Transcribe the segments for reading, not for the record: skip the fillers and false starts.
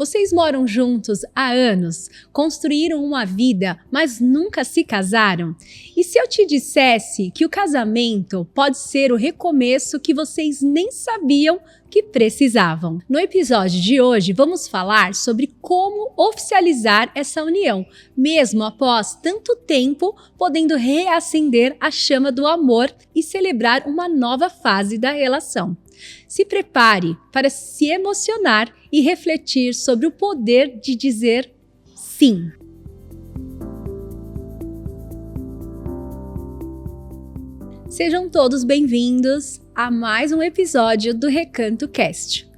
Vocês moram juntos há anos, construíram uma vida, mas nunca se casaram? E se eu te dissesse que o casamento pode ser o recomeço que vocês nem sabiam que precisavam? No episódio de hoje, vamos falar sobre como oficializar essa união, mesmo após tanto tempo, podendo reacender a chama do amor e celebrar uma nova fase da relação. Se prepare para se emocionar e refletir sobre o poder de dizer sim. Sejam todos bem-vindos a mais um episódio do Recanto Cast.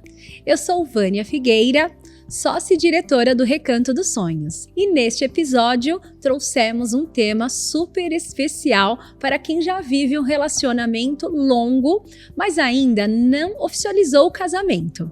Eu sou Vânia Figueira, sócia e diretora do Recanto dos Sonhos, e neste episódio trouxemos um tema super especial para quem já vive um relacionamento longo, mas ainda não oficializou o casamento.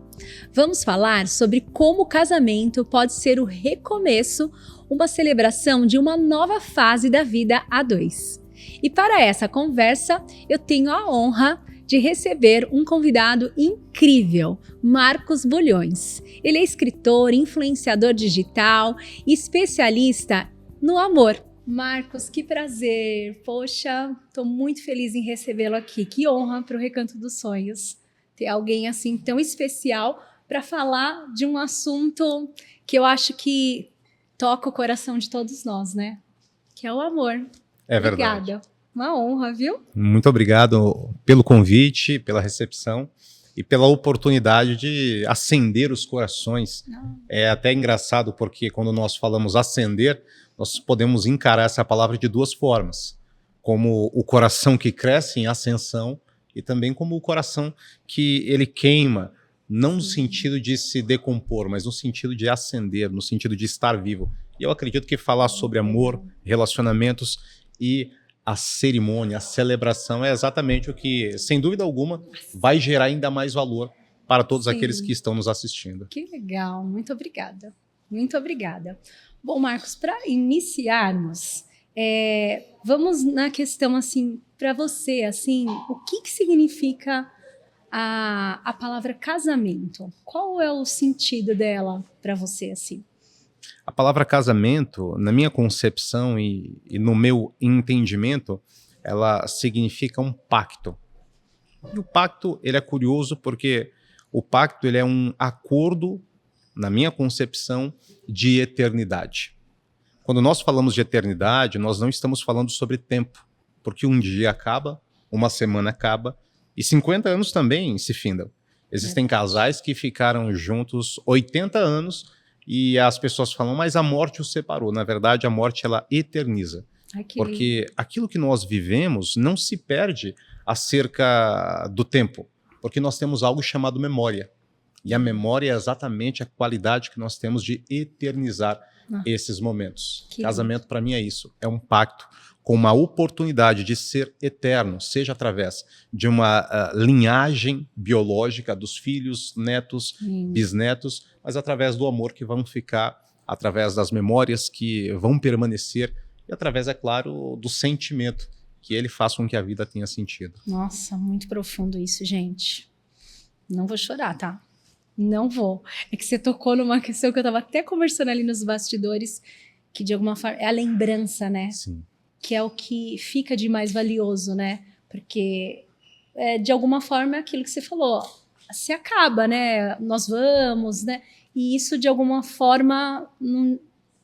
Vamos falar sobre como o casamento pode ser o recomeço, uma celebração de uma nova fase da vida a dois. E para essa conversa, eu tenho a honra de receber um convidado incrível, Marcos Bulhões. Ele é escritor, influenciador digital e especialista no amor. Marcos, que prazer! Poxa, estou muito feliz em recebê-lo aqui. Que honra para o Recanto dos Sonhos ter alguém assim tão especial para falar de um assunto que eu acho que toca o coração de todos nós, né? Que é o amor. É Obrigada. verdade. Uma honra, viu? Muito obrigado pelo convite, pela recepção e pela oportunidade de acender os corações. É até engraçado porque quando nós falamos acender, nós podemos encarar essa palavra de duas formas. Como o coração que cresce em ascensão e também como o coração que ele queima, não no sentido de se decompor, mas no sentido de acender, no sentido de estar vivo. E eu acredito que falar sobre amor, relacionamentos e a cerimônia, a celebração é exatamente o que, sem dúvida alguma, vai gerar ainda mais valor para todos aqueles que estão nos assistindo. Que legal, muito obrigada. Muito obrigada. Bom, Marcos, para iniciarmos, vamos na questão assim, para você, assim, o que significa a palavra casamento? Qual é o sentido dela para você, assim? A palavra casamento, na minha concepção e no meu entendimento, ela significa um pacto. E o pacto, ele é curioso porque o pacto ele é um acordo, na minha concepção, de eternidade. Quando nós falamos de eternidade, nós não estamos falando sobre tempo, porque um dia acaba, uma semana acaba, e 50 anos também se findam. Existem casais que ficaram juntos 80 anos, e as pessoas falam, mas a morte os separou. Na verdade, a morte ela eterniza. Porque aquilo que nós vivemos não se perde acerca do tempo. Porque nós temos algo chamado memória. E a memória é exatamente a qualidade que nós temos de eternizar esses momentos. Casamento, para mim, é isso. É um pacto com uma oportunidade de ser eterno, seja através de uma linhagem biológica dos filhos, netos, bisnetos, mas através do amor que vão ficar, através das memórias que vão permanecer e através, é claro, do sentimento que ele faz com que a vida tenha sentido. Nossa, muito profundo isso, gente. Não vou chorar, tá? Não vou. É que você tocou numa questão que eu estava até conversando ali nos bastidores, que de alguma forma é a lembrança, né? Sim. Que é o que fica de mais valioso, né? Porque, de alguma forma, é aquilo que você falou, se acaba, né? Nós vamos, né? E isso, de alguma forma,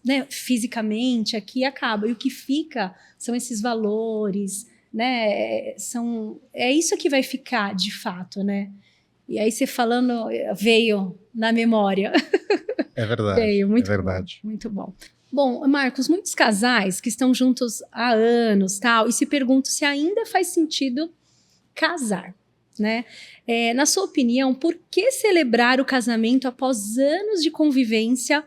né? Fisicamente, aqui acaba. E o que fica são esses valores, né? É isso que vai ficar, de fato, né? E aí você falando, veio na memória. É verdade, veio, muito é verdade. Bom, muito bom. Bom, Marcos, muitos casais que estão juntos há anos tal, e se perguntam se ainda faz sentido casar, né? Na sua opinião, por que celebrar o casamento após anos de convivência?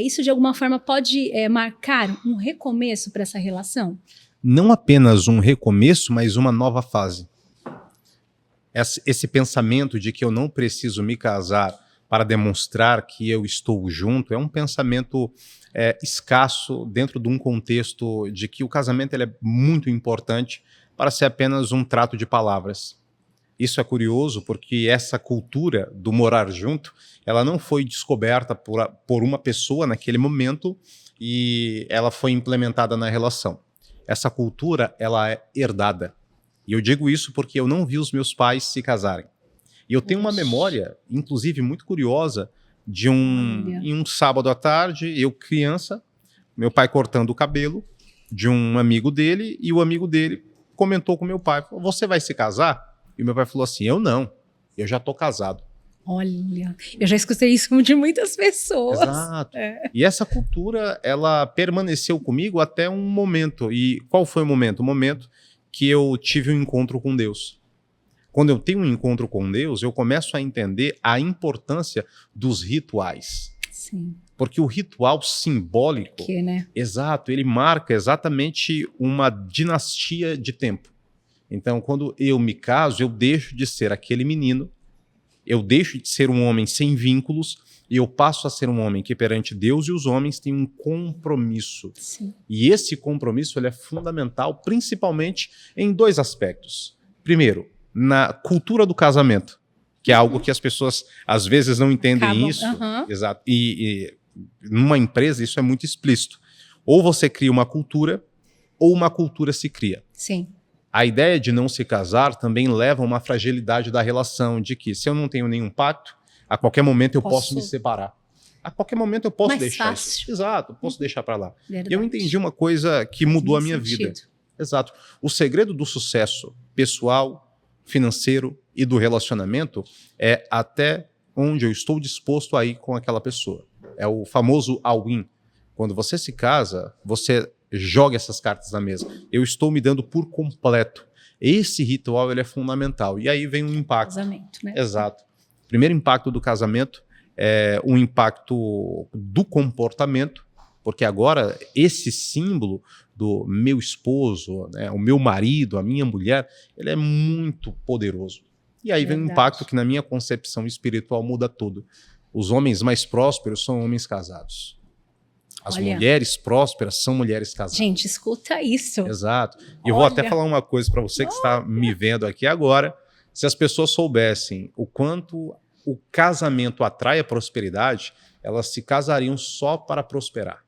Isso de alguma forma pode marcar um recomeço para essa relação? Não apenas um recomeço, mas uma nova fase. Esse pensamento de que eu não preciso me casar para demonstrar que eu estou junto é um pensamento escasso dentro de um contexto de que o casamento ele é muito importante para ser apenas um trato de palavras. Isso é curioso porque essa cultura do morar junto, ela não foi descoberta por uma pessoa naquele momento e ela foi implementada na relação. Essa cultura, ela é herdada. E eu digo isso porque eu não vi os meus pais se casarem. E eu tenho uma memória, inclusive muito curiosa, em um sábado à tarde, eu criança, meu pai cortando o cabelo de um amigo dele, e o amigo dele comentou com meu pai, você vai se casar? E meu pai falou assim, eu não, eu já tô casado. Olha, eu já escutei isso de muitas pessoas. Exato. E essa cultura, ela permaneceu comigo até um momento. E qual foi o momento? O momento que eu tive um encontro com Deus. Quando eu tenho um encontro com Deus, eu começo a entender a importância dos rituais. Sim. Porque o ritual simbólico, né? Exato, ele marca exatamente uma dinastia de tempo. Então, quando eu me caso, eu deixo de ser aquele menino, eu deixo de ser um homem sem vínculos e eu passo a ser um homem que perante Deus e os homens tem um compromisso. Sim. E esse compromisso ele é fundamental, principalmente em dois aspectos. Primeiro, na cultura do casamento, que é algo que as pessoas às vezes não entendem isso. Exato. E numa empresa isso é muito explícito. Ou você cria uma cultura, ou uma cultura se cria. Sim. A ideia de não se casar também leva a uma fragilidade da relação, de que se eu não tenho nenhum pacto, a qualquer momento eu posso me separar. A qualquer momento eu posso deixar isso. Exato, posso deixar para lá. Verdade. E eu entendi uma coisa que mudou a minha vida. Exato. O segredo do sucesso pessoal, financeiro e do relacionamento é até onde eu estou disposto a ir com aquela pessoa. É o famoso all-in. Quando você se casa, você joga essas cartas na mesa. Eu estou me dando por completo. Esse ritual ele é fundamental. E aí vem um impacto. Casamento, né? Exato. O primeiro impacto do casamento é o impacto do comportamento, porque agora esse símbolo do meu esposo, né, o meu marido, a minha mulher, ele é muito poderoso. E aí vem um impacto que na minha concepção espiritual muda tudo. Os homens mais prósperos são homens casados. As mulheres prósperas são mulheres casadas. Gente, escuta isso. Exato. E eu vou até falar uma coisa para você que está me vendo aqui agora. Se as pessoas soubessem o quanto o casamento atrai a prosperidade, elas se casariam só para prosperar.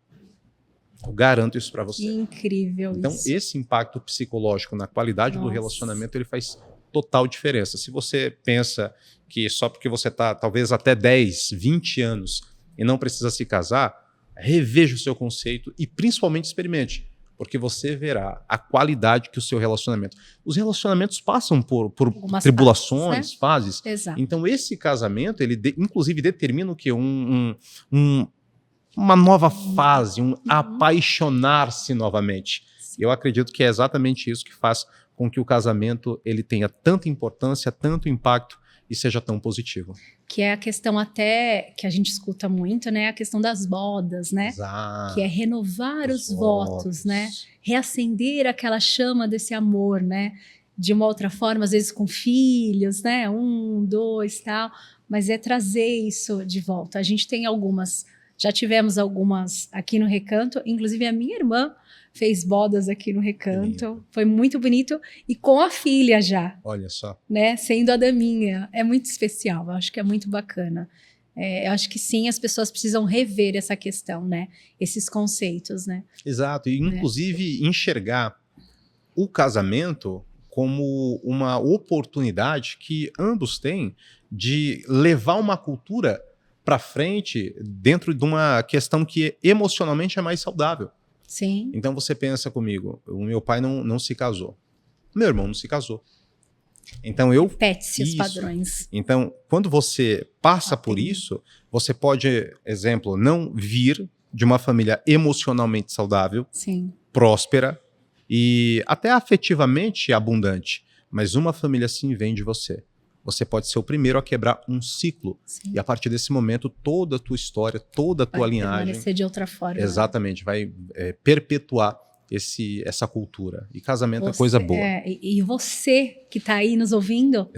Eu garanto isso para você. Incrível então, isso. Esse impacto psicológico na qualidade do relacionamento, ele faz total diferença. Se você pensa que só porque você está talvez até 10, 20 anos e não precisa se casar, reveja o seu conceito e principalmente experimente, porque você verá a qualidade que o seu relacionamento... Os relacionamentos passam por tribulações, fases. Exato. Então esse casamento, ele inclusive determina o quê? Uma nova fase, apaixonar-se novamente. Eu acredito que é exatamente isso que faz com que o casamento ele tenha tanta importância, tanto impacto e seja tão positivo. Que é a questão até que a gente escuta muito, né? A questão das bodas, né? Exato. Que é renovar os votos, né? Reacender aquela chama desse amor, né? De uma outra forma, às vezes com filhos, né? 1, 2, tal. Mas é trazer isso de volta. A gente tem algumas, já tivemos algumas aqui no Recanto, inclusive a minha irmã fez bodas aqui no Recanto, foi muito bonito, e com a filha já. Olha só. Né, sendo a daminha, é muito especial, eu acho que é muito bacana. Eu acho que sim, as pessoas precisam rever essa questão, né, esses conceitos, né. Exato, e inclusive enxergar o casamento como uma oportunidade que ambos têm de levar uma cultura para frente dentro de uma questão que emocionalmente é mais saudável. Sim. Então você pensa comigo, o meu pai não se casou, meu irmão não se casou. Então eu... Repete-se os padrões. Então, quando você passa por isso, você pode, exemplo, não vir de uma família emocionalmente saudável, próspera e até afetivamente abundante, mas uma família assim vem de você. Você pode ser o primeiro a quebrar um ciclo. E a partir desse momento, toda a tua história, toda a tua linhagem... Vai de outra forma. Exatamente, vai perpetuar essa cultura. E casamento é coisa boa. E você que está aí nos ouvindo,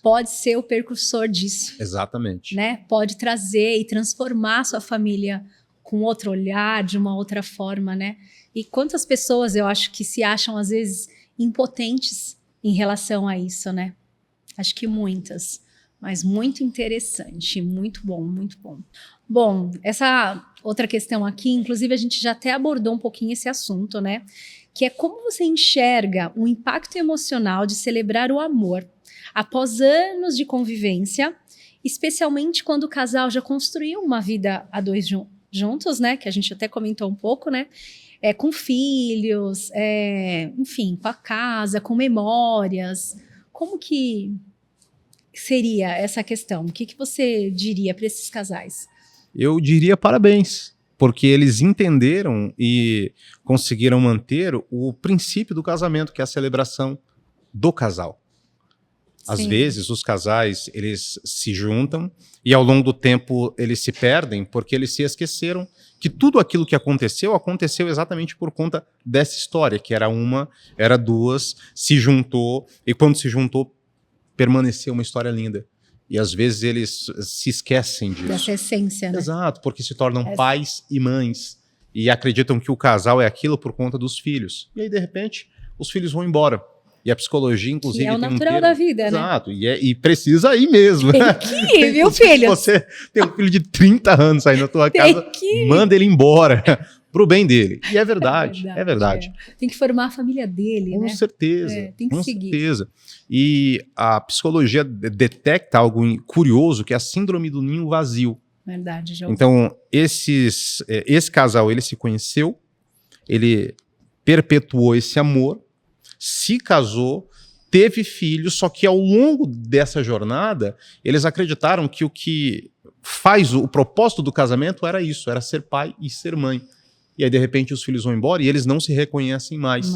pode ser o precursor disso. Exatamente. Né? Pode trazer e transformar a sua família com outro olhar, de uma outra forma, né? E quantas pessoas eu acho que se acham, às vezes, impotentes em relação a isso, né? Acho que muitas, mas muito interessante, muito bom, muito bom. Bom, essa outra questão aqui, inclusive a gente já até abordou um pouquinho esse assunto, né? Que é como você enxerga o impacto emocional de celebrar o amor após anos de convivência, especialmente quando o casal já construiu uma vida a dois juntos, né? Que a gente até comentou um pouco, né? Com filhos, enfim, com a casa, com memórias. Como que seria essa questão? O que você diria para esses casais? Eu diria parabéns, porque eles entenderam e conseguiram manter o princípio do casamento, que é a celebração do casal. Às Sim. vezes, os casais, eles se juntam e ao longo do tempo eles se perdem porque eles se esqueceram que tudo aquilo que aconteceu exatamente por conta dessa história, que era uma, era duas, se juntou e quando se juntou, permaneceu uma história linda. E às vezes eles se esquecem disso. Dessa essência, né? Exato, porque se tornam pais e mães e acreditam que o casal é aquilo por conta dos filhos. E aí, de repente, os filhos vão embora. E a psicologia, inclusive, que é o tem natural um da vida, exato, né? E precisa ir mesmo. Tem que ir, viu, filho? Se você tem um filho de 30 anos aí na tua casa, manda ele embora pro bem dele. E é verdade, é verdade. Tem que formar a família dele, com né? Certeza, tem que com seguir. certeza. E a psicologia detecta algo curioso, que é a síndrome do ninho vazio. Verdade, já ouvi. Então, esse casal, ele se conheceu, ele perpetuou esse amor, se casou, teve filhos, só que ao longo dessa jornada, eles acreditaram que o que faz o propósito do casamento era isso, era ser pai e ser mãe. E aí, de repente, os filhos vão embora e eles não se reconhecem mais.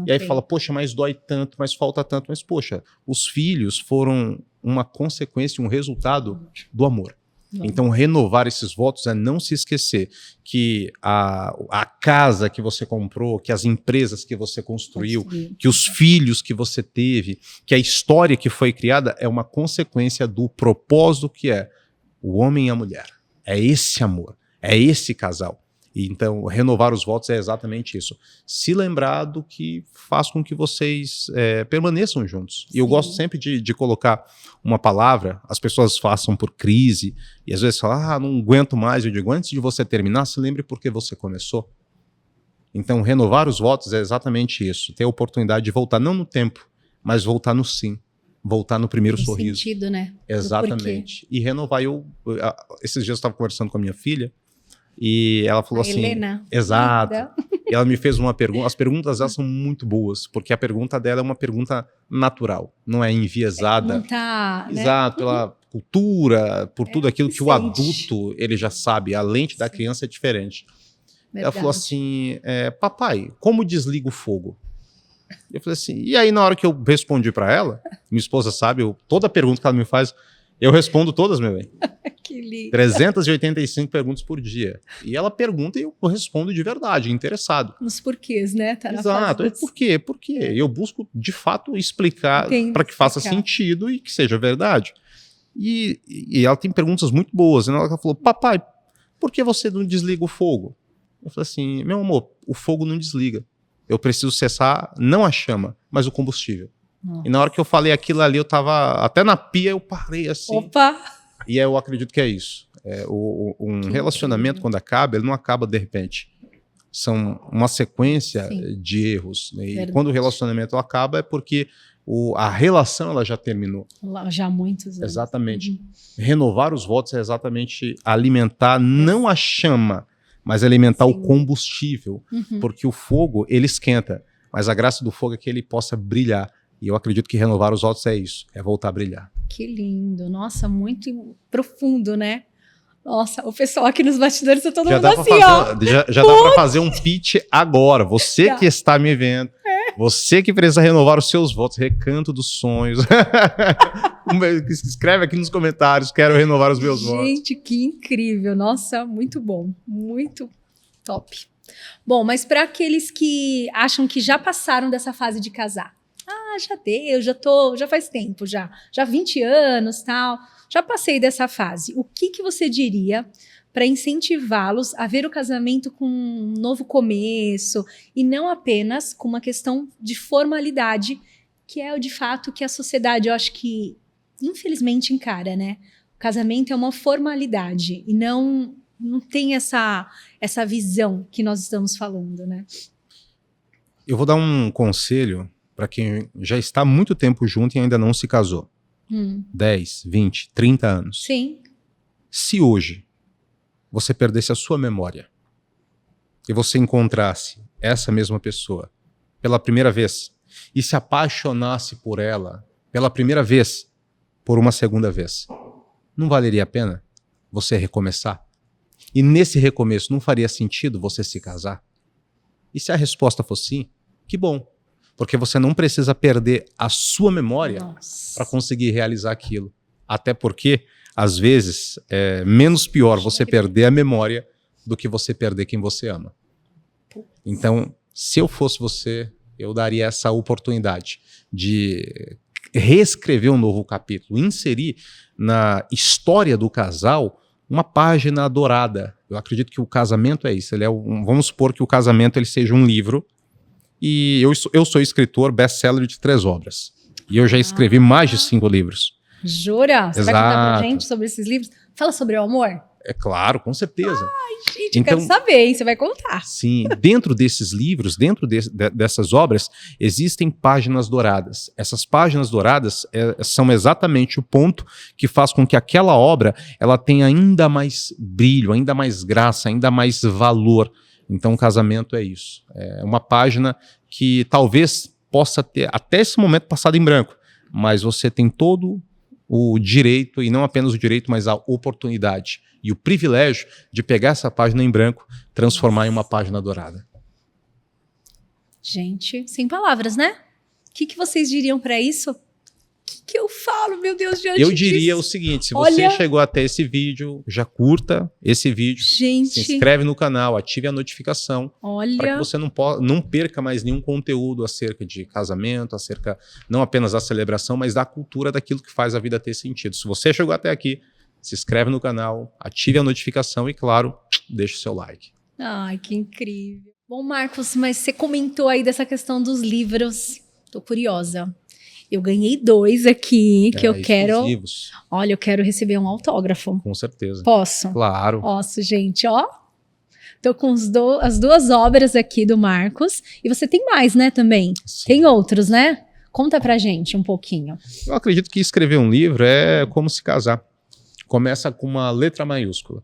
E aí fala, poxa, mas dói tanto, mas falta tanto. Mas, poxa, os filhos foram uma consequência, um resultado do amor. Então, renovar esses votos é não se esquecer que a casa que você comprou, que as empresas que você construiu, que os filhos que você teve, que a história que foi criada é uma consequência do propósito que é o homem e a mulher. É esse amor, é esse casal. Então, renovar os votos é exatamente isso. Se lembrar do que faz com que vocês permaneçam juntos. Sim. E eu gosto sempre de colocar uma palavra, as pessoas façam por crise, e às vezes falam, não aguento mais. Eu digo, antes de você terminar, se lembre por que você começou. Então, renovar os votos é exatamente isso. Ter a oportunidade de voltar, não no tempo, mas voltar no sim. Voltar no primeiro sorriso. Sentido, né? Exatamente. E renovar. Esses dias eu estava conversando com a minha filha, e ela falou assim... Helena. Exato. E ela me fez uma pergunta. As perguntas dela são muito boas, porque a pergunta dela é uma pergunta natural, não é enviesada. Não tá, né? Exato, pela cultura, por tudo aquilo que o adulto ele já sabe. A lente da criança é diferente. Verdade. Ela falou assim, papai, como desliga o fogo? Eu falei assim, e aí na hora que eu respondi para ela, minha esposa sabe, toda pergunta que ela me faz, eu respondo todas, meu bem. Que lindo. 385 perguntas por dia. E ela pergunta e eu respondo de verdade, interessado. Nos porquês, né? Tá. Exato. Por quê? Por quê? Eu busco, de fato, explicar para que faça sentido e que seja verdade. E ela tem perguntas muito boas. E ela falou, papai, por que você não desliga o fogo? Eu falei assim, meu amor, o fogo não desliga. Eu preciso cessar, não a chama, mas o combustível. Nossa. E na hora que eu falei aquilo ali, eu tava até na pia, eu parei assim. Opa! E eu acredito que é isso. Um relacionamento, quando acaba, ele não acaba de repente. São uma sequência de erros. Né? E quando o relacionamento acaba, é porque a relação ela já terminou. Já há muitos anos. Exatamente. Uhum. Renovar os votos é exatamente alimentar, não a chama, mas alimentar o combustível. Uhum. Porque o fogo, ele esquenta. Mas a graça do fogo é que ele possa brilhar. E eu acredito que renovar os votos é isso, é voltar a brilhar. Que lindo, nossa, muito profundo, né? Nossa, o pessoal aqui nos bastidores tá todo mundo assim, ó. Já dá para fazer um pitch agora. Você que está me vendo, você que precisa renovar os seus votos, Recanto dos Sonhos. Escreve aqui nos comentários, quero renovar os meus votos. Gente, que incrível, nossa, muito bom, muito top. Bom, mas para aqueles que acham que já passaram dessa fase de casar, já deu, já faz tempo, já 20 anos, tal, já passei dessa fase. O que você diria para incentivá-los a ver o casamento com um novo começo e não apenas com uma questão de formalidade que é de fato que a sociedade, eu acho que, infelizmente, encara, né? O casamento é uma formalidade e não tem essa visão que nós estamos falando, né? Eu vou dar um conselho para quem já está há muito tempo junto e ainda não se casou. 10, 20, 30 anos. Sim. Se hoje você perdesse a sua memória e você encontrasse essa mesma pessoa pela primeira vez e se apaixonasse por ela pela primeira vez, por uma segunda vez, não valeria a pena você recomeçar? E nesse recomeço não faria sentido você se casar? E se a resposta for sim, que bom, porque você não precisa perder a sua memória para conseguir realizar aquilo. Até porque, às vezes, é menos pior você perder a memória do que você perder quem você ama. Então, se eu fosse você, eu daria essa oportunidade de reescrever um novo capítulo, inserir na história do casal uma página dourada. Eu acredito que o casamento é isso. Ele é vamos supor que o casamento ele seja um livro, e eu sou escritor best-seller de 3 obras. E eu já escrevi mais de 5 livros. Jura? Você vai contar pra gente sobre esses livros? Fala sobre o amor? É claro, com certeza. Ai, gente, então, eu quero saber, hein? Você vai contar. Sim, dentro desses livros, dentro dessas obras, existem páginas douradas. Essas páginas douradas são exatamente o ponto que faz com que aquela obra ela tenha ainda mais brilho, ainda mais graça, ainda mais valor. Então, o casamento é isso. É uma página que talvez possa ter, até esse momento, passado em branco, mas você tem todo o direito, e não apenas o direito, mas a oportunidade e o privilégio de pegar essa página em branco, transformar em uma página dourada. Gente, sem palavras, né? O que vocês diriam para isso? O que eu falo, meu Deus, diante disso? Eu diria o seguinte, se você chegou até esse vídeo, já curta esse vídeo, gente, se inscreve no canal, ative a notificação, para que você não perca mais nenhum conteúdo acerca de casamento, acerca não apenas da celebração, mas da cultura, daquilo que faz a vida ter sentido. Se você chegou até aqui, se inscreve no canal, ative a notificação e, claro, deixe o seu like. Ai, que incrível. Bom, Marcos, mas você comentou aí dessa questão dos livros. Tô curiosa. Eu ganhei 2 aqui, que eu quero... Exclusivos. Olha, eu quero receber um autógrafo. Com certeza. Posso? Claro. Posso, gente, ó. Tô com as 2 obras aqui do Marcos. E você tem mais, né, também? Sim. Tem outros, né? Conta pra gente um pouquinho. Eu acredito que escrever um livro é como se casar. Começa com uma letra maiúscula.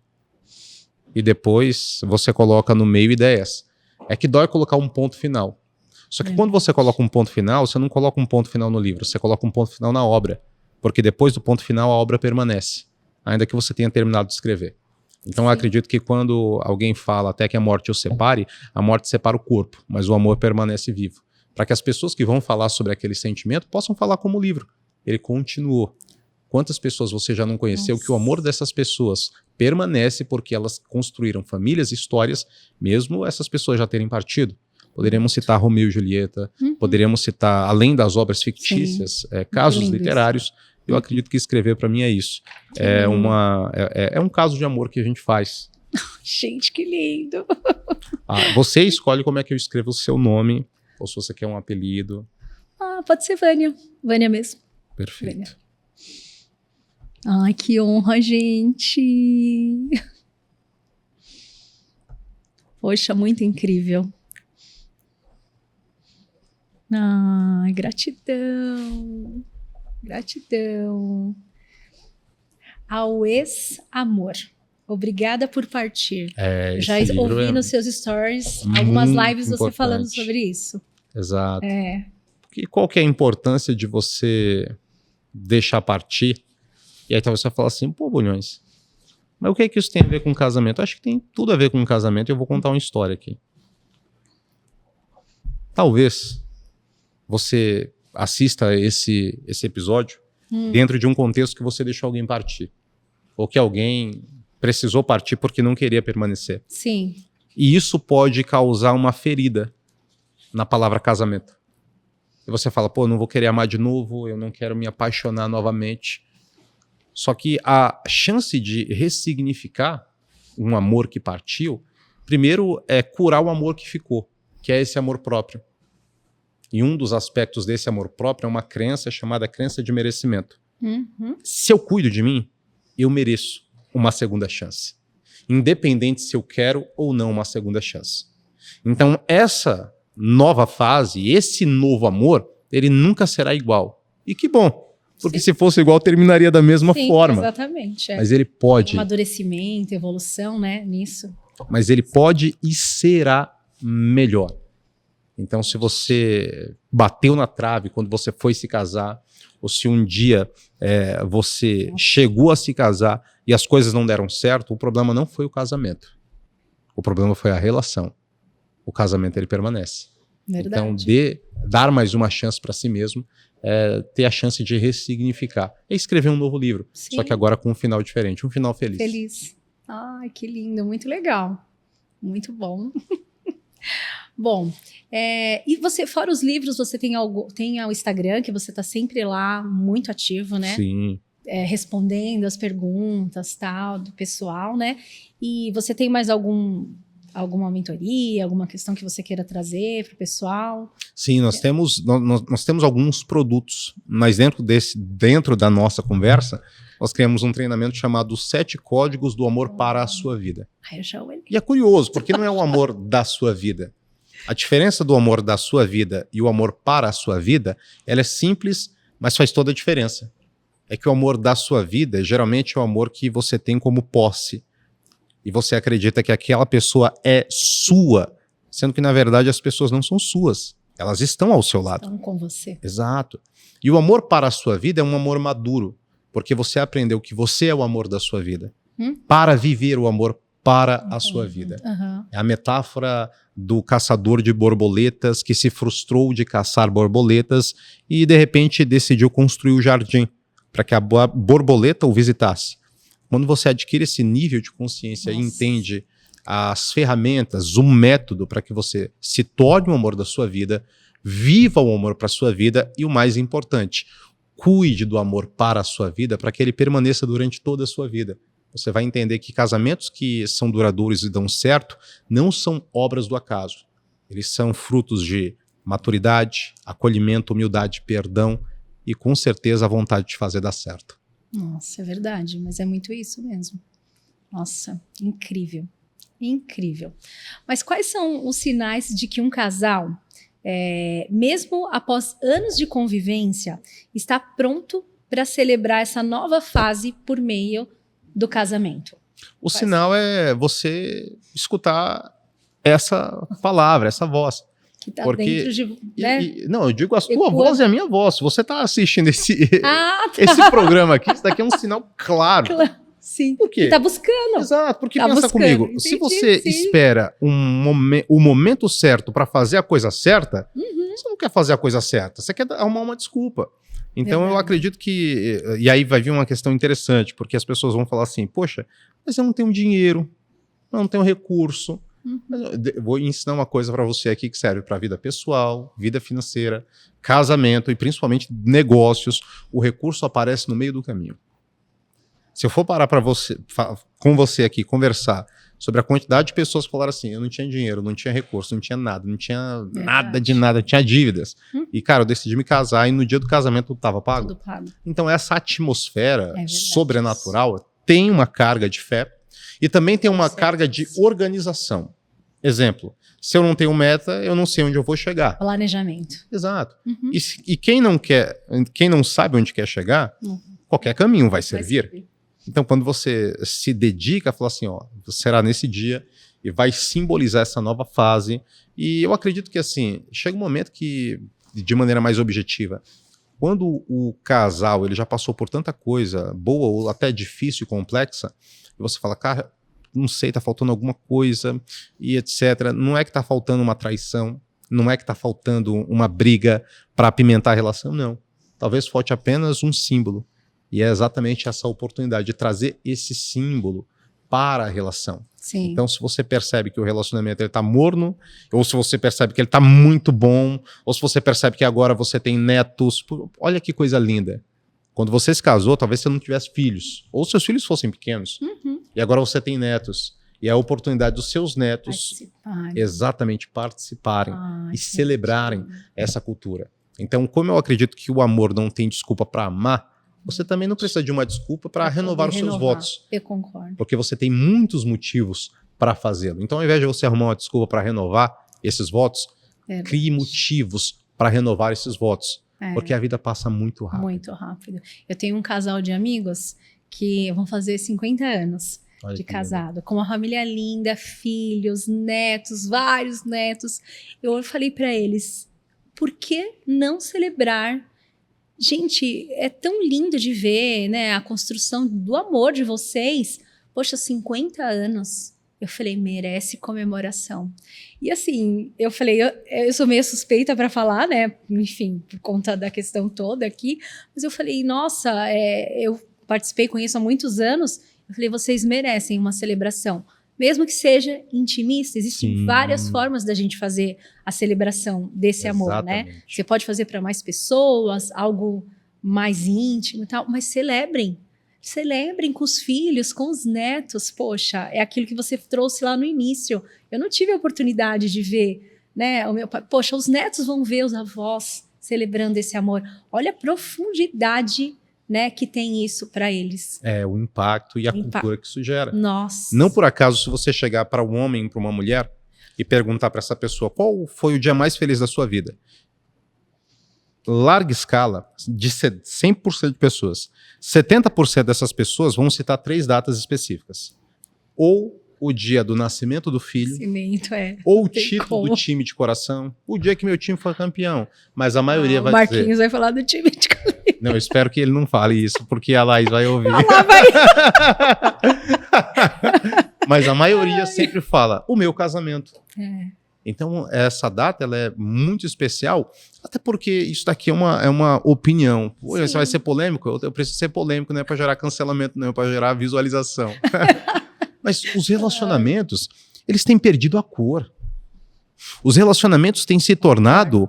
E depois você coloca no meio ideias. É que dói colocar um ponto final. Só que quando você coloca um ponto final, você não coloca um ponto final no livro, você coloca um ponto final na obra. Porque depois do ponto final, a obra permanece, ainda que você tenha terminado de escrever. Então eu acredito que quando alguém fala até que a morte o separe, a morte separa o corpo, mas o amor permanece vivo. Para que as pessoas que vão falar sobre aquele sentimento possam falar como o livro. Ele continuou. Quantas pessoas você já não conheceu que o amor dessas pessoas permanece porque elas construíram famílias e histórias, mesmo essas pessoas já terem partido? Poderíamos citar Romeu e Julieta, poderíamos citar, além das obras fictícias, casos literários. Isso. Eu acredito que escrever para mim é isso. É um caso de amor que a gente faz. Gente, que lindo! Você escolhe como é que eu escrevo o seu nome, ou se você quer um apelido. Pode ser Vânia. Vânia mesmo. Perfeito. Vânia. Ai, que honra, gente! Poxa, muito incrível. Ai, gratidão. Gratidão. Ao ex-amor. Obrigada por partir. Já ouvi nos seus stories algumas lives você falando sobre isso. Exato. E qual que é a importância de você deixar partir? E aí talvez você fala assim, pô, Bulhões, mas o que é que isso tem a ver com casamento? Acho que tem tudo a ver com casamento e eu vou contar uma história aqui. Talvez você assista esse episódio dentro de um contexto que você deixou alguém partir. Ou que alguém precisou partir porque não queria permanecer. Sim. E isso pode causar uma ferida na palavra casamento. E você fala, pô, eu não vou querer amar de novo, eu não quero me apaixonar novamente. Só que a chance de ressignificar um amor que partiu, primeiro é curar o amor que ficou, que é esse amor próprio. E um dos aspectos desse amor próprio é uma crença chamada crença de merecimento. Uhum. Se eu cuido de mim, eu mereço uma segunda chance. Independente se eu quero ou não uma segunda chance. Então, essa nova fase, esse novo amor, ele nunca será igual. E que bom, porque se fosse igual, terminaria da mesma forma. Exatamente. Mas ele pode. Amadurecimento, evolução, né, nisso. Mas ele pode e será melhor. Então, se você bateu na trave quando você foi se casar, ou se um dia você chegou a se casar e as coisas não deram certo, o problema não foi o casamento. O problema foi a relação. O casamento, ele permanece. Verdade. Então, dar mais uma chance para si mesmo, ter a chance de ressignificar. É escrever um novo livro, Sim. só que agora com um final diferente, um final feliz. Feliz. Ai, que lindo, muito legal. Muito bom. Bom, e você, fora os livros, você tem o Instagram, que você está sempre lá, muito ativo, né? Sim. Respondendo as perguntas, tal, do pessoal, né? E você tem mais alguma mentoria, alguma questão que você queira trazer para o pessoal? Sim, nós temos alguns produtos, mas dentro da nossa conversa, nós criamos um treinamento chamado 7 Códigos do Amor para a Sua Vida. Ai, eu já olhei. E é curioso, porque não é o amor da sua vida. A diferença do amor da sua vida e o amor para a sua vida, ela é simples, mas faz toda a diferença. É que o amor da sua vida, geralmente é o amor que você tem como posse. E você acredita que aquela pessoa é sua, sendo que, na verdade, as pessoas não são suas. Elas estão ao seu lado. Estão com você. Exato. E o amor para a sua vida é um amor maduro, porque você aprendeu que você é o amor da sua vida. Para viver o amor para a sua vida. Uhum. É a metáfora do caçador de borboletas que se frustrou de caçar borboletas e, de repente, decidiu construir o jardim para que a borboleta o visitasse. Quando você adquire esse nível de consciência e entende as ferramentas, o método para que você se torne o amor da sua vida, viva o amor para a sua vida e, o mais importante, cuide do amor para a sua vida para que ele permaneça durante toda a sua vida. Você vai entender que casamentos que são duradouros e dão certo não são obras do acaso. Eles são frutos de maturidade, acolhimento, humildade, perdão e, com certeza, a vontade de fazer dar certo. Nossa, é verdade, mas é muito isso mesmo. Nossa, incrível. Incrível. Mas quais são os sinais de que um casal, mesmo após anos de convivência, está pronto para celebrar essa nova fase por meio do casamento? O sinal é você escutar essa palavra, essa voz. Que está dentro de... Né? Não, eu digo a sua voz e a minha voz. Se você está assistindo esse programa aqui, isso daqui é um sinal claro. Sim. Por quê? Que está buscando. Exato, porque tá pensa buscando. comigo, Entendi, se você sim. espera o momento certo para fazer a coisa certa, você não quer fazer a coisa certa, você quer arrumar uma desculpa. Então eu acredito que... E aí vai vir uma questão interessante, porque as pessoas vão falar assim, poxa, mas eu não tenho dinheiro, eu não tenho recurso. Eu vou ensinar uma coisa para você aqui que serve para a vida pessoal, vida financeira, casamento e principalmente negócios. O recurso aparece no meio do caminho. Se eu for parar com você aqui conversar sobre a quantidade de pessoas que falaram assim, eu não tinha dinheiro, não tinha recurso, não tinha nada, não tinha nada de nada, tinha dívidas. E, cara, eu decidi me casar e no dia do casamento tudo estava pago. Tudo pago. Então essa atmosfera sobrenatural tem uma carga de fé e também tem uma carga de organização. Exemplo, se eu não tenho meta, eu não sei onde eu vou chegar. Planejamento. Exato. E quem não sabe onde quer chegar, qualquer caminho vai servir. Então, quando você se dedica a falar assim, ó, será nesse dia e vai simbolizar essa nova fase. E eu acredito que, assim, chega um momento que, de maneira mais objetiva, quando o casal ele já passou por tanta coisa boa ou até difícil e complexa, e você fala, cara, não sei, tá faltando alguma coisa e etc. Não é que tá faltando uma traição, não é que tá faltando uma briga para apimentar a relação, não. Talvez falte apenas um símbolo. E é exatamente essa oportunidade de trazer esse símbolo para a relação. Sim. Então, se você percebe que o relacionamento está morno, ou se você percebe que ele está muito bom, ou se você percebe que agora você tem netos, olha que coisa linda. Quando você se casou, talvez você não tivesse filhos, ou seus filhos fossem pequenos, e agora você tem netos. E é a oportunidade dos seus netos exatamente participarem e celebrarem essa cultura. Então, como eu acredito que o amor não tem desculpa para amar, você também não precisa de uma desculpa para renovar os seus votos. Eu concordo. Porque você tem muitos motivos para fazê-lo. Então, ao invés de você arrumar uma desculpa para renovar esses votos, crie motivos para renovar esses votos. Porque a vida passa muito rápido. Muito rápido. Eu tenho um casal de amigos que vão fazer 50 anos de casado, com uma família linda, filhos, netos, vários netos. Eu falei para eles, por que não celebrar? Gente, é tão lindo de ver, né, a construção do amor de vocês. Poxa, 50 anos. Eu falei, merece comemoração. E assim, eu falei, eu sou meio suspeita para falar, né? Enfim, por conta da questão toda aqui. Mas eu falei, nossa, eu participei, conheço há muitos anos. Eu falei, vocês merecem uma celebração. Mesmo que seja intimista, existem várias formas da gente fazer a celebração desse amor, né? Você pode fazer para mais pessoas, algo mais íntimo e tal, mas celebrem. Celebrem com os filhos, com os netos. Poxa, é aquilo que você trouxe lá no início. Eu não tive a oportunidade de ver, né? O meu pai, poxa, os netos vão ver os avós celebrando esse amor. Olha a profundidade, né, que tem isso para eles. O impacto e a cultura que isso gera. Nossa. Não por acaso, se você chegar para um homem, para uma mulher, e perguntar para essa pessoa qual foi o dia mais feliz da sua vida, larga escala, de 100% de pessoas, 70% dessas pessoas vão citar 3 datas específicas. Ou o dia do nascimento do filho, ou o título do time de coração, o dia que meu time foi campeão. Mas a maioria vai dizer... O Marquinhos vai falar do time de campeão. Não, eu espero que ele não fale isso, porque a Laís vai ouvir. Mas a maioria sempre fala, o meu casamento. Então, essa data ela é muito especial, até porque isso daqui é uma opinião. Você vai ser polêmico? Eu preciso ser polêmico, não é para gerar cancelamento, não é para gerar visualização. Mas os relacionamentos, eles têm perdido a cor. Os relacionamentos têm se tornado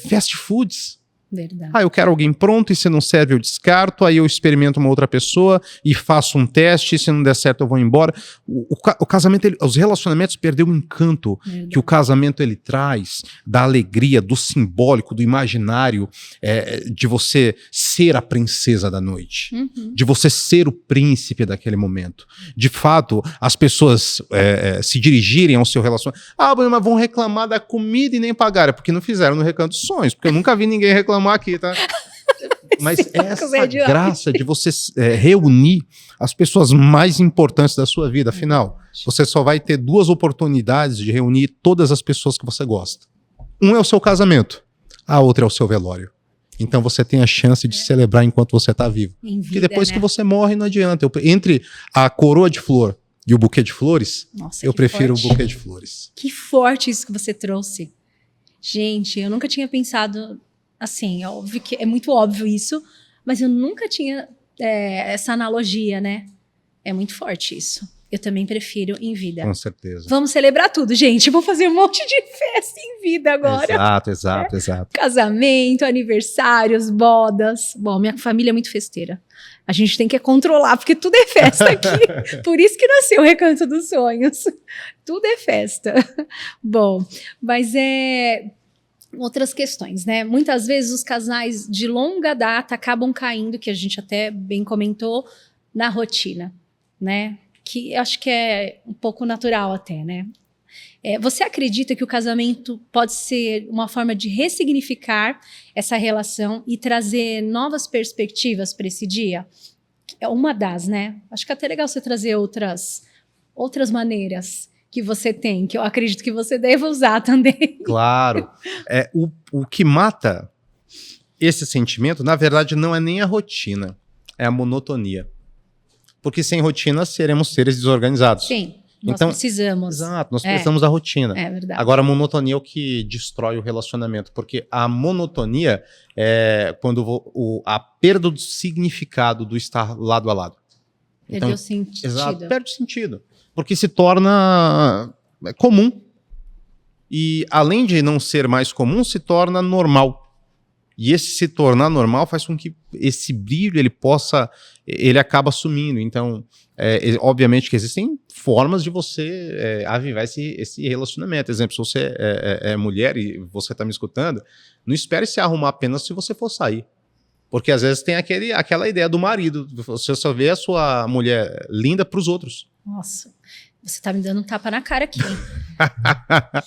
fast foods. Verdade. Eu quero alguém pronto e se não serve eu descarto, aí eu experimento uma outra pessoa e faço um teste, e se não der certo eu vou embora. O casamento, os relacionamentos perderam o encanto que o casamento ele traz, da alegria, do simbólico, do imaginário, de você ser a princesa da noite, de você ser o príncipe daquele momento. De fato, as pessoas se dirigirem ao seu relacionamento. Mas vão reclamar da comida e nem pagar, porque não fizeram no Recanto dos Sonhos, porque eu nunca vi ninguém reclamar aqui, tá? Mas essa graça de você reunir as pessoas mais importantes da sua vida, afinal, você só vai ter 2 oportunidades de reunir todas as pessoas que você gosta. Um é o seu casamento, a outra é o seu velório. Então você tem a chance de celebrar enquanto você está vivo. Porque depois que você morre, não adianta. Entre a coroa de flor e o buquê de flores, eu prefiro o buquê de flores. Que forte isso que você trouxe. Gente, eu nunca tinha pensado... Assim, óbvio que é muito óbvio isso, mas eu nunca tinha essa analogia, né? É muito forte isso. Eu também prefiro em vida. Com certeza. Vamos celebrar tudo, gente. Vou fazer um monte de festa em vida agora. Exato. Casamento, aniversários, bodas. Bom, minha família é muito festeira. A gente tem que controlar, porque tudo é festa aqui. Por isso que nasceu o Recanto dos Sonhos. Tudo é festa. Bom, mas outras questões, né? Muitas vezes os casais de longa data acabam caindo, que a gente até bem comentou, na rotina, né? Que acho que é um pouco natural até, né? Você acredita que o casamento pode ser uma forma de ressignificar essa relação e trazer novas perspectivas para esse dia? É uma das, né? Acho que é até legal você trazer outras maneiras que você tem, que eu acredito que você deva usar também. Claro. O que mata esse sentimento, na verdade, não é nem a rotina, é a monotonia. Porque sem rotina seremos seres desorganizados. Sim, nós precisamos. Exato, nós precisamos da rotina. É verdade. Agora, a monotonia é o que destrói o relacionamento, porque a monotonia é quando a perda do significado do estar lado a lado. Perdeu o sentido. Exato, perde o sentido. Porque se torna comum. E além de não ser mais comum, se torna normal. E esse se tornar normal faz com que esse brilho ele acaba sumindo. Então, obviamente que existem formas de você avivar esse relacionamento. Exemplo, se você é mulher e você está me escutando, não espere se arrumar apenas se você for sair. Porque às vezes tem aquela ideia do marido, você só vê a sua mulher linda para os outros. Nossa, você tá me dando um tapa na cara aqui.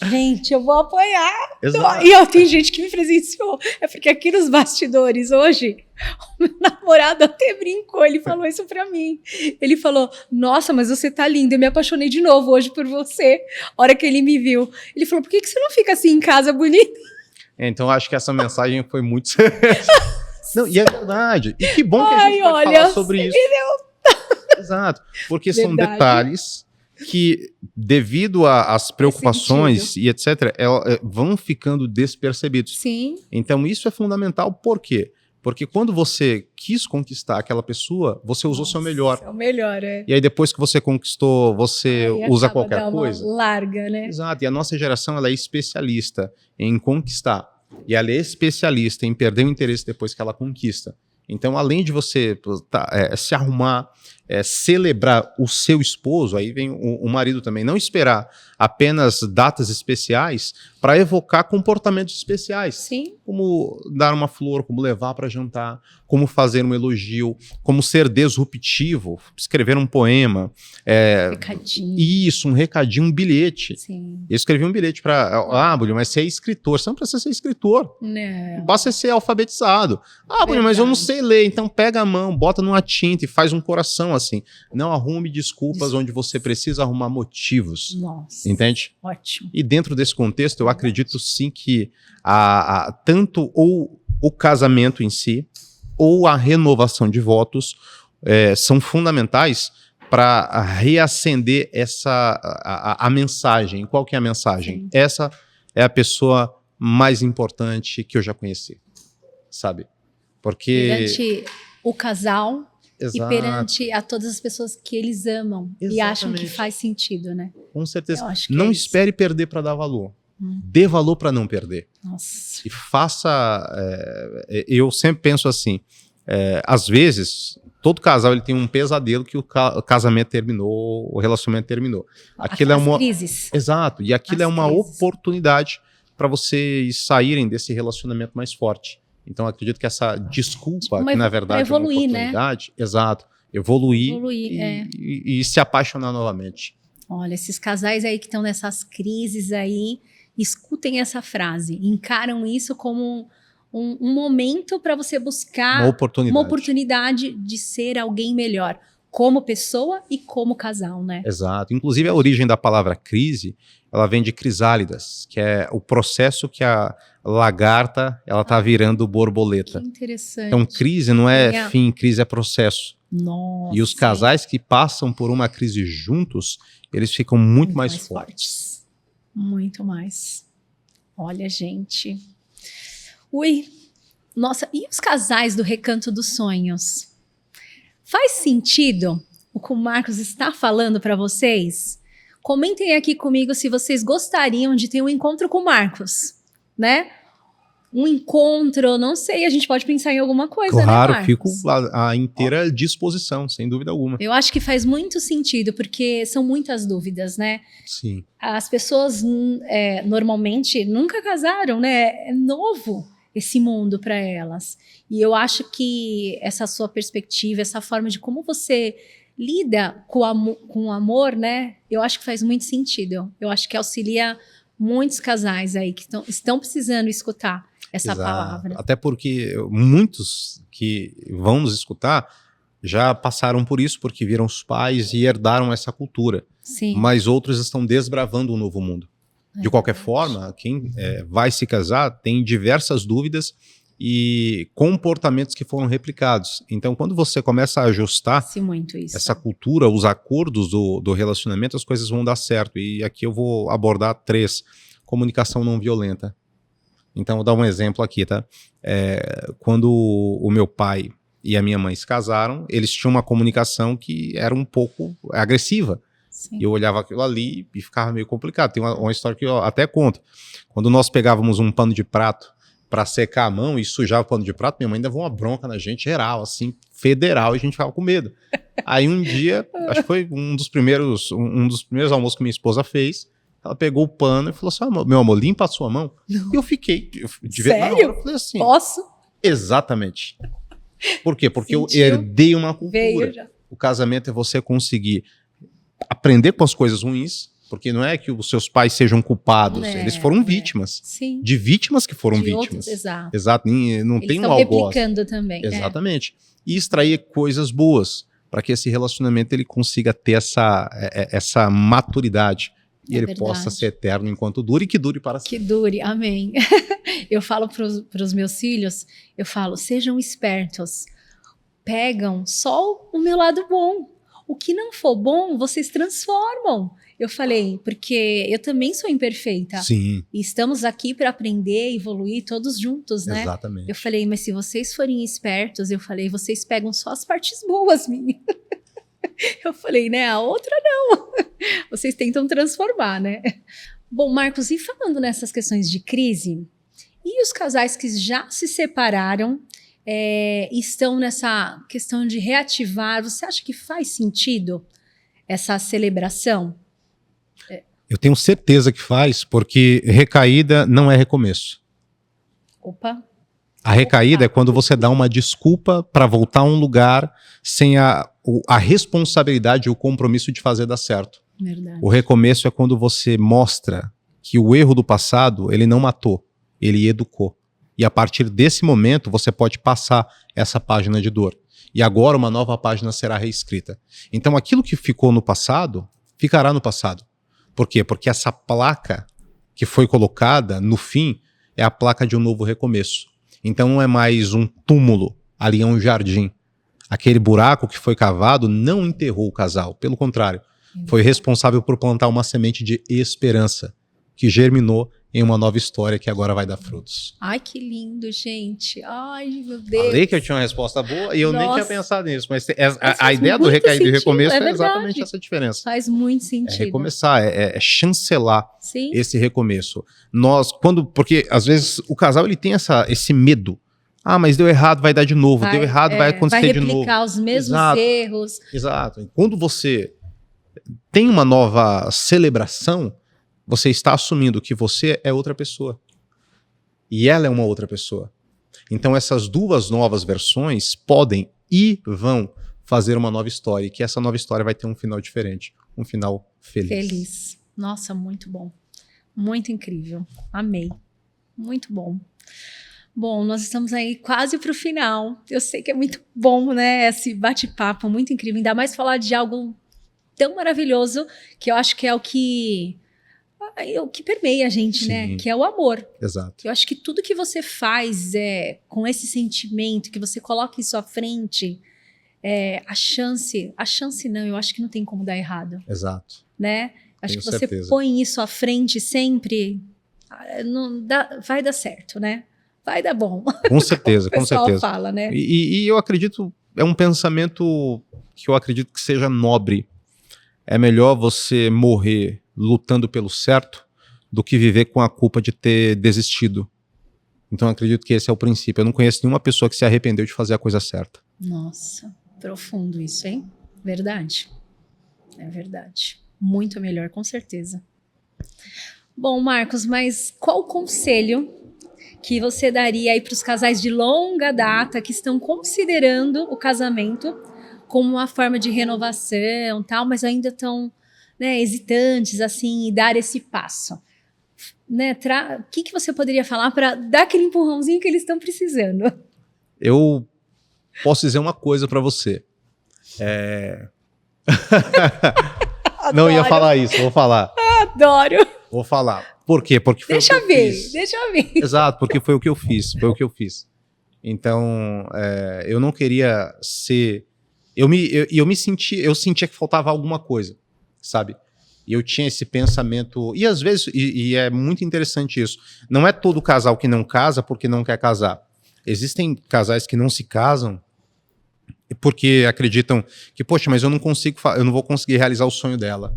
Gente, eu vou apoiar. Exato. E tem gente que me presenciou. É porque aqui nos bastidores hoje, o meu namorado até brincou, ele falou isso pra mim. Ele falou, nossa, mas você tá linda, eu me apaixonei de novo hoje por você. A hora que ele me viu. Ele falou, por que você não fica assim em casa, bonita? Então, acho que essa mensagem foi muito... Não, e é verdade. E que bom que a gente pode falar sobre isso. Exato. Porque são detalhes que, devido às preocupações e etc., vão ficando despercebidos. Sim. Então, isso é fundamental. Por quê? Porque quando você quis conquistar aquela pessoa, você usou seu melhor. É o melhor, E aí, depois que você conquistou, você usa qualquer coisa. Larga, né? Exato. E a nossa geração, ela é especialista em conquistar. E ela é especialista em perder o interesse depois que ela conquista. Então, além de você se arrumar, celebrar o seu esposo, aí vem o marido também, não esperar apenas datas especiais para evocar comportamentos especiais. Sim. Como dar uma flor, como levar para jantar, como fazer um elogio, como ser disruptivo, escrever um poema. Recadinho. Isso, um recadinho, um bilhete. Sim. Eu escrevi um bilhete para... Bulho, mas você é escritor. Você não precisa ser escritor. Não. Basta ser alfabetizado. Bulho, mas eu não sei ler. Então pega a mão, bota numa tinta e faz um coração assim. Não arrume desculpas onde você precisa arrumar motivos. Nossa. Entende? Ótimo. E dentro desse contexto, eu acredito sim que tanto ou o casamento em si, ou a renovação de votos são fundamentais para reacender a mensagem. Qual que é a mensagem? Sim. Essa é a pessoa mais importante que eu já conheci, sabe? Porque... Perante o casal. Exato. E perante a todas as pessoas que eles amam. Exatamente. E acham que faz sentido, né? Com certeza. Não espere perder para dar valor. Dê valor para não perder. Nossa. E faça... eu sempre penso assim, às vezes, todo casal ele tem um pesadelo que o casamento terminou, o relacionamento terminou. Aquilo As crises. Exato. E aquilo é uma oportunidade para vocês saírem desse relacionamento mais forte. Então, acredito que essa desculpa, que na verdade evoluir, é uma oportunidade, né? Exato, evoluir e se apaixonar novamente. Olha, esses casais aí que estão nessas crises aí, escutem essa frase, encaram isso como um momento para você buscar uma oportunidade de ser alguém melhor, como pessoa e como casal, né? Exato. Inclusive, a origem da palavra crise, ela vem de crisálidas, que é o processo que a lagarta, ela tá virando borboleta. Que interessante. Então, crise não é fim, crise é processo. Nossa. E os casais que passam por uma crise juntos, eles ficam muito mais fortes. Muito mais. Olha, gente. Ui. Nossa, e os casais do Recanto dos Sonhos? Faz sentido o que o Marcos está falando para vocês? Comentem aqui comigo se vocês gostariam de ter um encontro com o Marcos, né? Um encontro, não sei, a gente pode pensar em alguma coisa, claro, né, fico à inteira disposição, sem dúvida alguma. Eu acho que faz muito sentido, porque são muitas dúvidas, né? Sim. As pessoas normalmente nunca casaram, né? É novo esse mundo para elas. E eu acho que essa sua perspectiva, essa forma de como você lida com o amor, né? Eu acho que faz muito sentido. Eu acho que auxilia muitos casais aí que estão precisando escutar essa palavra. Até porque muitos que vão nos escutar já passaram por isso, porque viram os pais e herdaram essa cultura. Sim. Mas outros estão desbravando um novo mundo. De qualquer forma, quem vai se casar tem diversas dúvidas e comportamentos que foram replicados. Então, quando você começa a ajustar essa cultura, os acordos do relacionamento, as coisas vão dar certo. E aqui eu vou abordar 3. Comunicação não violenta. Então, vou dar um exemplo aqui, tá? Quando o meu pai e a minha mãe se casaram, eles tinham uma comunicação que era um pouco agressiva. Sim. E eu olhava aquilo ali e ficava meio complicado. Tem uma história que eu até conto. Quando nós pegávamos um pano de prato pra secar a mão e sujar o pano de prato, minha mãe dava uma bronca na gente geral, assim, federal, e a gente ficava com medo. Aí um dia, acho que foi um dos primeiros almoços que minha esposa fez, ela pegou o pano e falou assim, meu amor, limpa a sua mão. Não. E eu fiquei, Sério? na hora, eu falei assim, Posso? exatamente. Por quê? Porque Sentiu? eu herdei uma cultura. Veio já. O casamento é você conseguir aprender com as coisas ruins, porque não é que os seus pais sejam culpados, eles foram vítimas. Sim. De vítimas que foram De vítimas. outros, exato. Exato, não Eles tem um estão algoz. replicando também. Exatamente. E extrair coisas boas, para que esse relacionamento ele consiga ter essa maturidade. E ele verdade. possa ser eterno enquanto dure e que dure para sempre. Que dure, amém. Eu falo para os meus filhos, eu falo, sejam espertos. Pegam só o meu lado bom. O que não for bom, vocês transformam. Eu falei, porque eu também sou imperfeita. Sim. E estamos aqui para aprender, evoluir todos juntos, né? Exatamente. Eu falei, mas se vocês forem espertos, eu falei, vocês pegam só as partes boas minhas. Eu falei, né? A outra não. Vocês tentam transformar, né? Bom, Marcos, e falando nessas questões de crise, e os casais que já se separaram estão nessa questão de reativar, você acha que faz sentido essa celebração? Eu tenho certeza que faz, porque recaída não é recomeço. Opa. A recaída é quando você dá uma desculpa para voltar a um lugar sem a responsabilidade e o compromisso de fazer dar certo. Verdade. O recomeço é quando você mostra que o erro do passado, ele não matou, ele educou. E a partir desse momento, você pode passar essa página de dor. E agora uma nova página será reescrita. Então aquilo que ficou no passado, ficará no passado. Por quê? Porque essa placa que foi colocada no fim é a placa de um novo recomeço. Então não é mais um túmulo, ali é um jardim. Aquele buraco que foi cavado não enterrou o casal, pelo contrário, foi responsável por plantar uma semente de esperança, que germinou em uma nova história que agora vai dar frutos. Ai, que lindo, gente. Ai, meu Deus. Falei que eu tinha uma resposta boa e eu nem tinha pensado nisso, mas a ideia do muito recaído e sentido, recomeço é é exatamente verdade. essa diferença. Faz muito É sentido. recomeçar, é chancelar Sim. esse recomeço. Porque às vezes o casal ele tem esse medo. Ah, mas deu errado, vai dar de novo. Deu errado, vai acontecer de novo. Vai replicar os mesmos Exato. erros. Exato. Quando você tem uma nova celebração, você está assumindo que você é outra pessoa. E ela é uma outra pessoa. Então essas duas novas versões podem e vão fazer uma nova história. E que essa nova história vai ter um final diferente. Um final feliz. Feliz. Nossa, muito bom. Muito incrível. Amei. Muito bom. Bom, nós estamos aí quase para o final. Eu sei que é muito bom, né? Esse bate-papo muito incrível. Ainda mais falar de algo tão maravilhoso que eu acho que é o que permeia a gente, Sim. né? Que é o amor. Exato. Eu acho que tudo que você faz com esse sentimento, que você coloca isso à frente, a chance não, eu acho que não tem como dar errado, Exato. né? Acho Tenho que você certeza. põe isso à frente sempre, vai dar certo, né? Vai dar bom. Com certeza, O com pessoal certeza. fala, né? E eu acredito, é um pensamento que eu acredito que seja nobre. É melhor você morrer lutando pelo certo do que viver com a culpa de ter desistido. Então eu acredito que esse é o princípio. Eu não conheço nenhuma pessoa que se arrependeu de fazer a coisa certa. Nossa, profundo isso, hein? Verdade. É verdade. Muito melhor, com certeza. Bom, Marcos, mas qual o conselho que você daria aí para os casais de longa data que estão considerando o casamento como uma forma de renovação, tal, mas ainda estão, né, hesitantes assim em dar esse passo? Né, o que você poderia falar para dar aquele empurrãozinho que eles estão precisando? Eu posso dizer uma coisa para você. Não ia falar isso, vou falar. Adoro. Vou falar. Por quê? Porque foi Deixa o que eu ver, fiz. deixa eu ver. Exato, porque foi o que eu fiz. Foi o que eu fiz. Então, eu não queria ser... Eu sentia que faltava alguma coisa, sabe? E eu tinha esse pensamento... E às vezes, e é muito interessante isso, não é todo casal que não casa porque não quer casar. Existem casais que não se casam porque acreditam que, poxa, mas eu não vou conseguir realizar o sonho dela.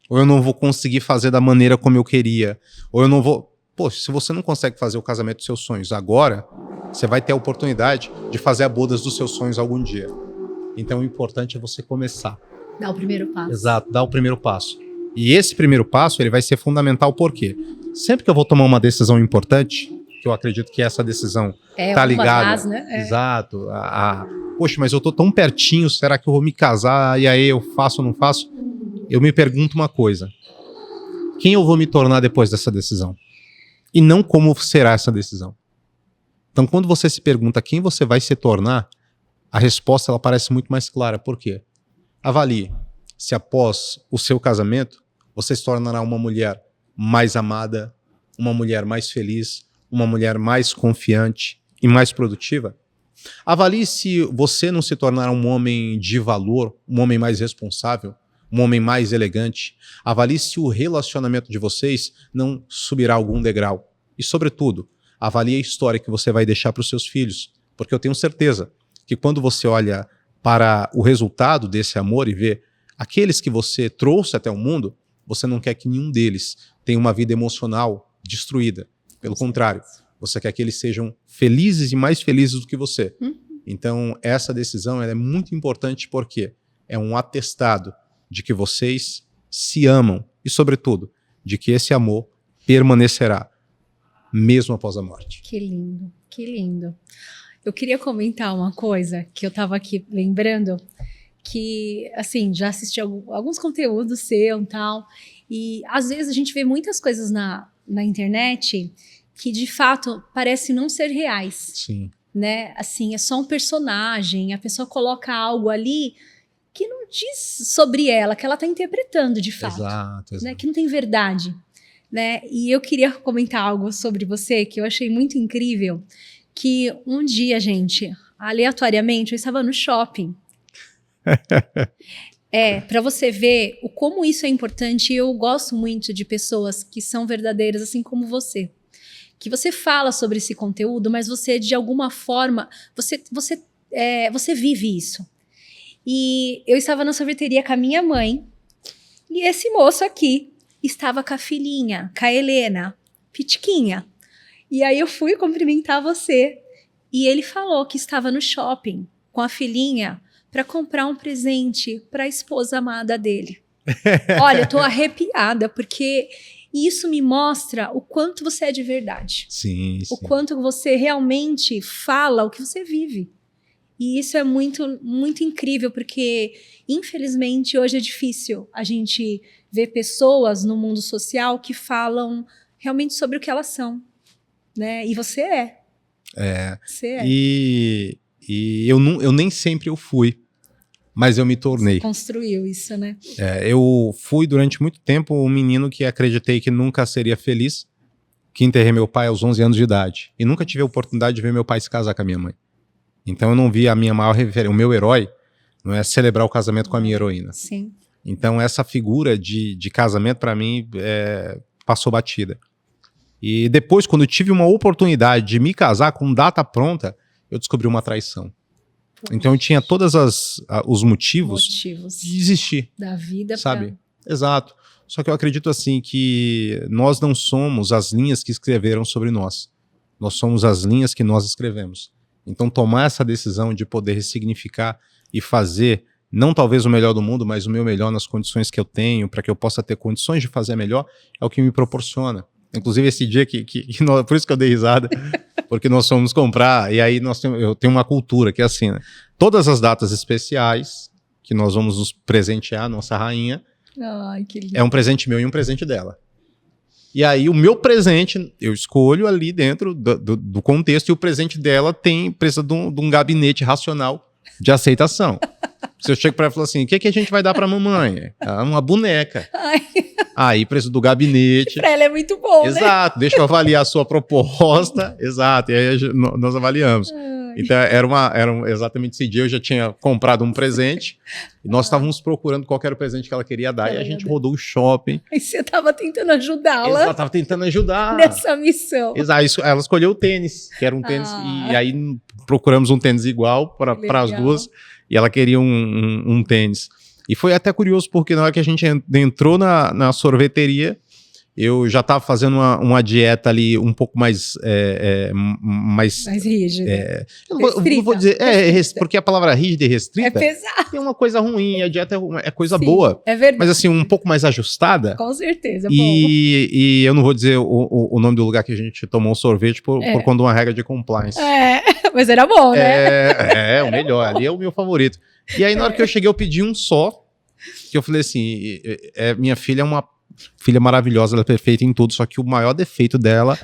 Ou eu não vou conseguir fazer da maneira como eu queria. Ou eu não vou... Poxa, se você não consegue fazer o casamento dos seus sonhos agora, você vai ter a oportunidade de fazer a boda dos seus sonhos algum dia. Então o importante é você começar. Dá o primeiro passo. Exato, dá o primeiro passo. E esse primeiro passo, ele vai ser fundamental porque sempre que eu vou tomar uma decisão importante, que eu acredito que essa decisão tá ligada, né? Exato, poxa, mas eu tô tão pertinho, será que eu vou me casar e aí eu faço ou não faço? Eu me pergunto uma coisa: quem eu vou me tornar depois dessa decisão? E não como será essa decisão. Então, quando você se pergunta quem você vai se tornar, a resposta ela parece muito mais clara. Por quê? Avalie se após o seu casamento você se tornará uma mulher mais amada, uma mulher mais feliz, uma mulher mais confiante e mais produtiva. Avalie se você não se tornará um homem de valor, um homem mais responsável, um homem mais elegante. Avalie se o relacionamento de vocês não subirá algum degrau. E, sobretudo, avalie a história que você vai deixar para os seus filhos. Porque eu tenho certeza que quando você olha para o resultado desse amor e vê aqueles que você trouxe até o mundo, você não quer que nenhum deles tenha uma vida emocional destruída. Pelo contrário, você quer que eles sejam felizes e mais felizes do que você. Então, essa decisão ela é muito importante porque é um atestado de que vocês se amam e, sobretudo, de que esse amor permanecerá mesmo após a morte. Que lindo, que lindo. Eu queria comentar uma coisa que eu estava aqui lembrando, que, assim, já assisti alguns conteúdos seu e tal, e às vezes a gente vê muitas coisas na internet que, de fato, parecem não ser reais. Sim. Né? Assim, é só um personagem, a pessoa coloca algo ali que não diz sobre ela, que ela está interpretando de fato. Exato. Né? Que não tem verdade. Né? E eu queria comentar algo sobre você que eu achei muito incrível, que um dia, gente, aleatoriamente, eu estava no shopping. Para você ver o como isso é importante. Eu gosto muito de pessoas que são verdadeiras, assim como você. Que você fala sobre esse conteúdo, mas você, de alguma forma, você vive isso. E eu estava na sorveteria com a minha mãe, e esse moço aqui estava com a filhinha, com a Helena, pitiquinha. E aí eu fui cumprimentar você, e ele falou que estava no shopping com a filhinha para comprar um presente para a esposa amada dele. Olha, eu tô arrepiada, porque isso me mostra o quanto você é de verdade. Sim. O quanto você realmente fala o que você vive. E isso é muito, muito incrível, porque, infelizmente, hoje é difícil a gente ver pessoas no mundo social que falam realmente sobre o que elas são. Né? E você é. Você é. E eu nem sempre eu fui, mas eu me tornei. Você construiu isso, né? Eu fui durante muito tempo um menino que acreditei que nunca seria feliz, que enterrei meu pai aos 11 anos de idade. E nunca tive a oportunidade de ver meu pai se casar com a minha mãe. Então eu não vi a minha maior referência. O meu herói não é celebrar o casamento com a minha heroína. Sim. Então essa figura de casamento para mim passou batida. E depois, quando eu tive uma oportunidade de me casar com data pronta, eu descobri uma traição. Então eu tinha todos os motivos de desistir. Da vida, sabe? Exato. Só que eu acredito assim que nós não somos as linhas que escreveram sobre nós. Nós somos as linhas que nós escrevemos. Então tomar essa decisão de poder ressignificar e fazer, não talvez o melhor do mundo, mas o meu melhor nas condições que eu tenho, para que eu possa ter condições de fazer melhor, é o que me proporciona. Inclusive esse dia por isso que eu dei risada, porque nós fomos comprar, e aí eu tenho uma cultura que é assim, né? Todas as datas especiais que nós vamos nos presentear, nossa rainha, ai, que lindo. É um presente meu e um presente dela. E aí o meu presente, eu escolho ali dentro do contexto, e o presente dela precisa de um gabinete racional de aceitação. Se eu chego para ela e falo assim, o que a gente vai dar para a mamãe? Uma boneca. Ai. Aí precisa do gabinete. Para ela é muito bom, exato, né? Deixa eu avaliar a sua proposta. Exato, e aí nós avaliamos. Então era exatamente esse dia eu já tinha comprado um presente e nós estávamos procurando qual era o presente que ela queria dar e a gente rodou o shopping. E você estava tentando ajudá-la. Ela estava tentando ajudar. Nessa missão. Exato, ela escolheu o tênis, que era um tênis, e aí procuramos um tênis igual para as duas e ela queria um tênis. E foi até curioso porque na hora que a gente entrou na sorveteria, eu já estava fazendo uma dieta ali um pouco mais Mais rígida. eu não vou dizer, porque a palavra rígida e restrita É pesado. tem uma coisa ruim, a dieta é coisa Sim, boa. É verdade. Mas assim, um pouco mais ajustada. Com certeza. Bom. E eu não vou dizer o nome do lugar que a gente tomou um sorvete por conta de uma regra de compliance. Mas era bom, né? O melhor, ali é o meu favorito. E aí, na hora que eu cheguei, eu pedi um só, que eu falei assim, minha filha é uma filha maravilhosa, ela é perfeita em tudo, só que o maior defeito dela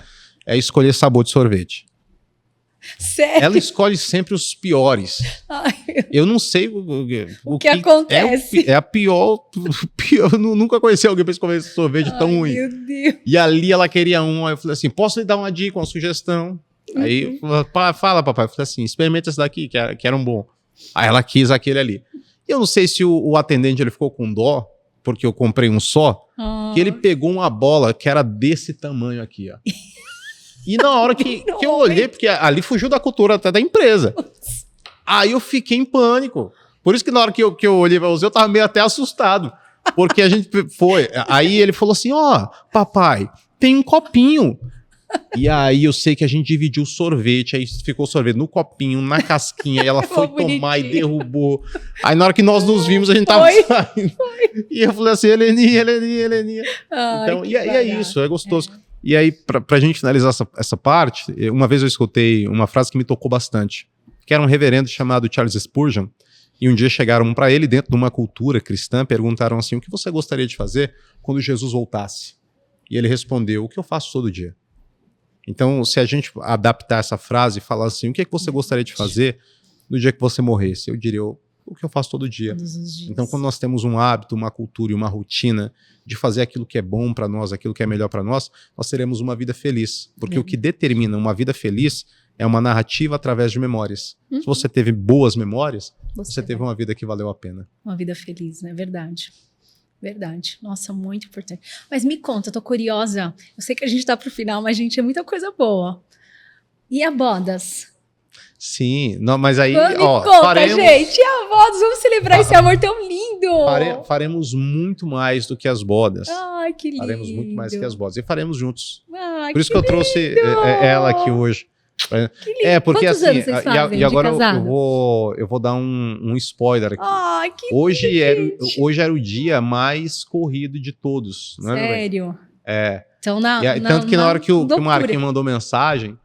é escolher sabor de sorvete. Sério? Ela escolhe sempre os piores. Ai, Eu não sei o que acontece. É a pior. Eu nunca conheci alguém para escolher esse sorvete tão ruim. Meu Deus. E ali ela queria um, aí eu falei assim, posso lhe dar uma dica, uma sugestão? Aí, fala papai, eu falei assim, experimenta esse daqui, que era um bom. Aí ela quis aquele ali. Eu não sei se o atendente ele ficou com dó, porque eu comprei um só, que ele pegou uma bola que era desse tamanho aqui, ó. E na hora que eu olhei, porque ali fugiu da cultura até da empresa. Aí eu fiquei em pânico. Por isso que na hora que eu olhei pra você, eu tava meio até assustado. Porque a gente foi. Aí ele falou assim, papai, tem um copinho. E aí eu sei que a gente dividiu o sorvete, aí ficou o sorvete no copinho, na casquinha, e ela foi tomar e derrubou. Aí na hora que nós nos vimos, a gente tava saindo. E eu falei assim, Heleninha. Então, e é isso, é gostoso. E aí, pra gente finalizar essa parte, uma vez eu escutei uma frase que me tocou bastante, que era um reverendo chamado Charles Spurgeon, e um dia chegaram para ele, dentro de uma cultura cristã, perguntaram assim, o que você gostaria de fazer quando Jesus voltasse? E ele respondeu, o que eu faço todo dia? Então, se a gente adaptar essa frase e falar assim, o que é que você gostaria de fazer no dia que você morresse? Eu diria, o que eu faço todo dia. Todos os dias. Então, quando nós temos um hábito, uma cultura e uma rotina de fazer aquilo que é bom para nós, aquilo que é melhor para nós teremos uma vida feliz. Porque o que determina uma vida feliz é uma narrativa através de memórias. Se você teve boas memórias, você teve uma vida que valeu a pena. Uma vida feliz, né? Verdade. Verdade. Nossa, muito importante. Mas me conta, eu tô curiosa. Eu sei que a gente tá pro final, mas, gente, é muita coisa boa. E a bodas? Sim, não, mas aí, me conta, gente. E a bodas? Vamos celebrar esse amor tão lindo. Faremos muito mais do que as bodas. Ai, que lindo. Faremos muito mais do que as bodas. E faremos juntos. Ai, por isso que eu trouxe ela aqui hoje. Porque quantos assim, anos vocês fazem e agora de casado? eu vou dar um spoiler aqui. Ai, que hoje era o dia mais corrido de todos. Não é, sério? Então, tanto que na hora que o Marquinhos mandou mensagem,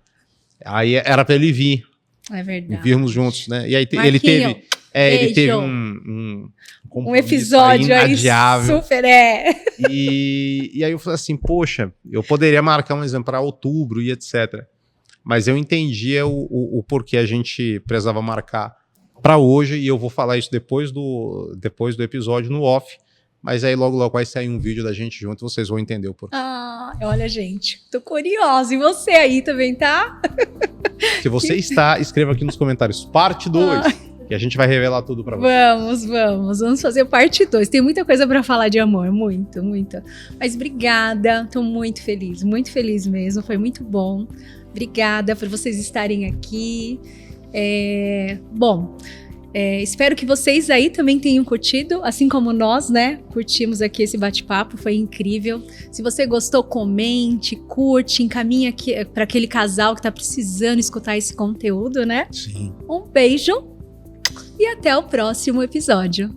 aí era para ele vir. É verdade. Virmos juntos, né? E aí ele teve um episódio aí super E aí eu falei assim, poxa, eu poderia marcar um exemplo para outubro e etc. Mas eu entendia o porquê a gente precisava marcar para hoje, e eu vou falar isso depois do episódio no off, mas aí logo vai sair um vídeo da gente junto, vocês vão entender o porquê. Olha, gente, tô curiosa, e você aí também, tá? Se você está, escreva aqui nos comentários, parte 2, que a gente vai revelar tudo para você. Vamos fazer parte 2, tem muita coisa para falar de amor, muito. Mas obrigada, tô muito feliz mesmo, foi muito bom. Obrigada por vocês estarem aqui. Espero que vocês aí também tenham curtido, assim como nós, né? Curtimos aqui esse bate-papo, foi incrível. Se você gostou, comente, curte, encaminha para aquele casal que tá precisando escutar esse conteúdo, né? Sim. Um beijo e até o próximo episódio.